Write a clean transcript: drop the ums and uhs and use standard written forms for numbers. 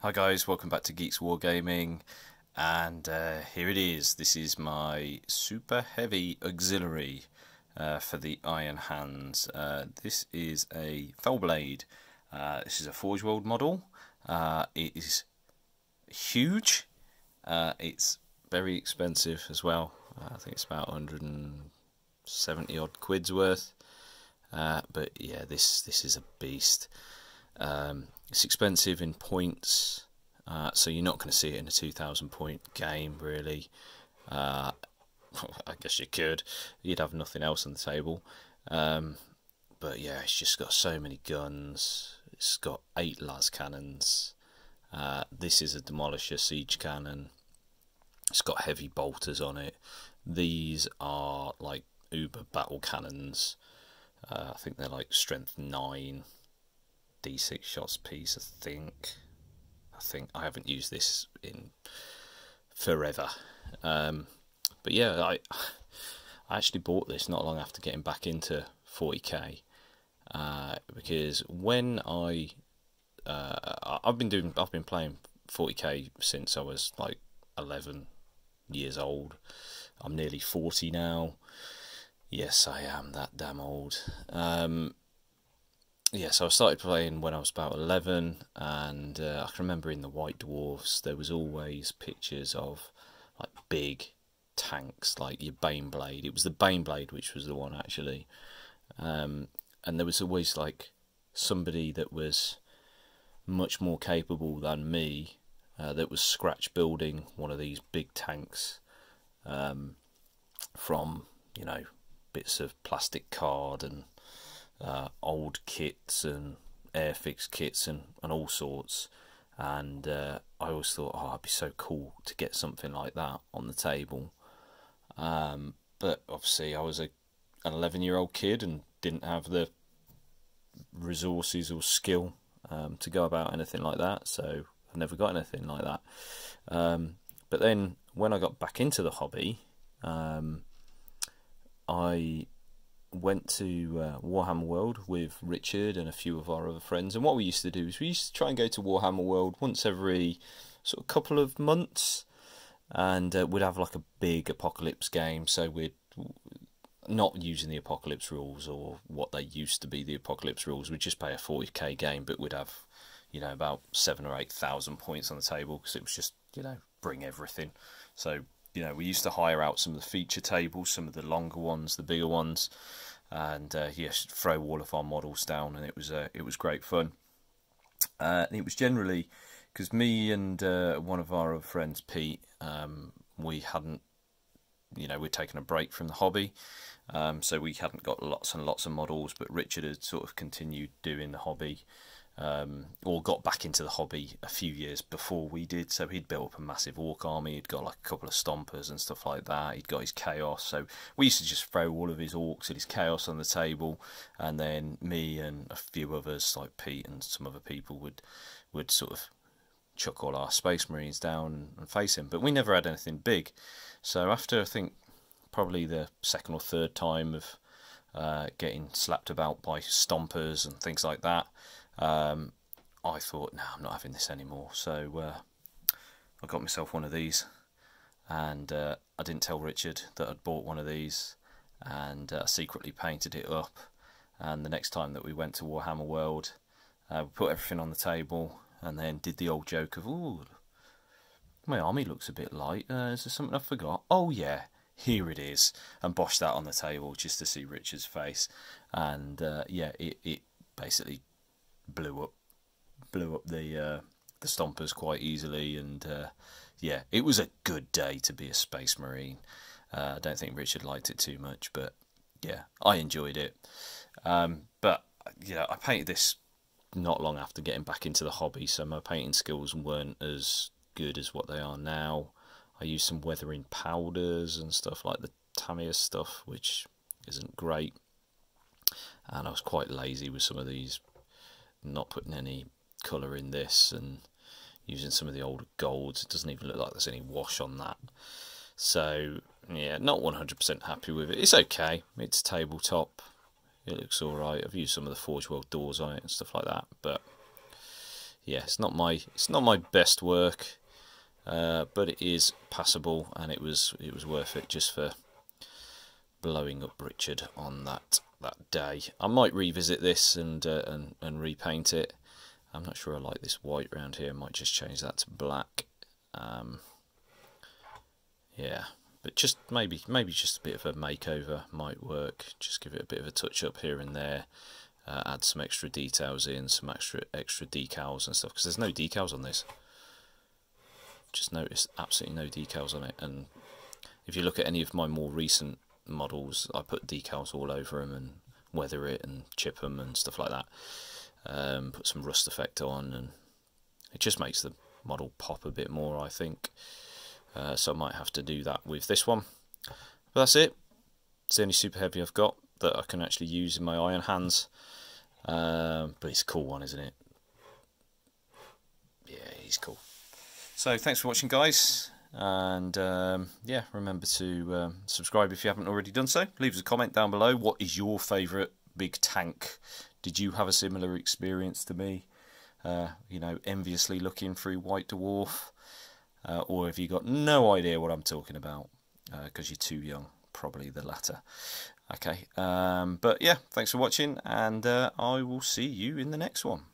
Hi guys, welcome back to Geeks Wargaming, and here it is. This is my super heavy auxiliary for the Iron Hands. This is a Fellblade. This is a Forge World model. It is huge. It's very expensive as well. I think it's about 170 odd quid's worth. But yeah, this is a beast. It's expensive in points, so you're not going to see it in a 2,000 point game, really. I guess you could. You'd have nothing else on the table. But yeah, it's just got so many guns. It's got 8 las cannons. This is a demolisher siege cannon. It's got heavy bolters on it. These are like uber battle cannons. I think they're like strength 9. D6 shots piece, I think I haven't used this in forever, but yeah, I actually bought this not long after getting back into 40k, because when I've been playing 40k since I was like 11 years old. I'm nearly 40 now. Yes, I am that damn old. Yeah, so I started playing when I was about 11, and I can remember in the White Dwarfs there was always pictures of like big tanks, like your Baneblade. It was the Baneblade which was the one actually, and there was always like somebody that was much more capable than me that was scratch building one of these big tanks from, you know, bits of plastic card and old kits and airfix kits and all sorts, and I always thought, oh, it'd be so cool to get something like that on the table, but obviously I was an 11-year-old kid and didn't have the resources or skill to go about anything like that, so I never got anything like that. But then when I got back into the hobby, I went to Warhammer World with Richard and a few of our other friends, and what we used to do is we used to try and go to Warhammer World once every sort of couple of months, and we'd have like a big apocalypse game. So we'd not using the apocalypse rules or what they used to be the apocalypse rules. We'd just play a 40k game, but we'd have, you know, about 7,000 or 8,000 points on the table, because it was just, you know, bring everything. So, you know, we used to hire out some of the feature tables, some of the longer ones, the bigger ones, and yes, throw all of our models down, and it was great fun. It was generally because me and one of our other friends, Pete, we hadn't, you know, we'd taken a break from the hobby, so we hadn't got lots and lots of models, but Richard had sort of continued doing the hobby. Or got back into the hobby a few years before we did, so he'd built up a massive orc army. He'd got like a couple of stompers and stuff like that. He'd got his chaos, so we used to just throw all of his orcs and his chaos on the table, and then me and a few others like Pete and some other people would sort of chuck all our space marines down and face him, but we never had anything big. So after, I think, probably the second or third time of getting slapped about by stompers and things like that, I thought, no, I'm not having this anymore. So I got myself one of these, and I didn't tell Richard that I'd bought one of these, and I secretly painted it up. And the next time that we went to Warhammer World, we put everything on the table, and then did the old joke of, ooh, my army looks a bit light. Is there something I forgot? Oh yeah, here it is, and boshed that on the table just to see Richard's face. And yeah, it basically blew up the stompers quite easily, and yeah, it was a good day to be a space marine. I don't think Richard liked it too much, but yeah, I enjoyed it. But yeah, I painted this not long after getting back into the hobby, so my painting skills weren't as good as what they are now. I used some weathering powders and stuff like the Tamiya stuff, which isn't great, and I was quite lazy with some of these, not putting any colour in this and using some of the older golds. It doesn't even look like there's any wash on that. So yeah, not 100% happy with it. It's okay, it's tabletop, it looks alright. I've used some of the Forge World doors on it and stuff like that, but yeah, it's not my best work, but it is passable, and it was worth it just for blowing up Richard on that day. I might revisit this and repaint it. I'm not sure I like this white round here. I might just change that to black. Yeah, but just maybe just a bit of a makeover might work. Just give it a bit of a touch up here and there. Add some extra details in, some extra decals and stuff, because there's no decals on this. Just noticed absolutely no decals on it. And if you look at any of my more recent models, I put decals all over them and weather it and chip them and stuff like that. Put some rust effect on, and it just makes the model pop a bit more, I think. So I might have to do that with this one. But that's it. It's the only super heavy I've got that I can actually use in my iron hands. But it's a cool one, isn't it? Yeah, he's cool. So thanks for watching, guys. And yeah, remember to subscribe if you haven't already done so. Leave us a comment down below. What is your favourite big tank? Did you have a similar experience to me? You know, enviously looking through White Dwarf? Or have you got no idea what I'm talking about because you're too young? Probably the latter. Okay, but yeah, thanks for watching, and I will see you in the next one.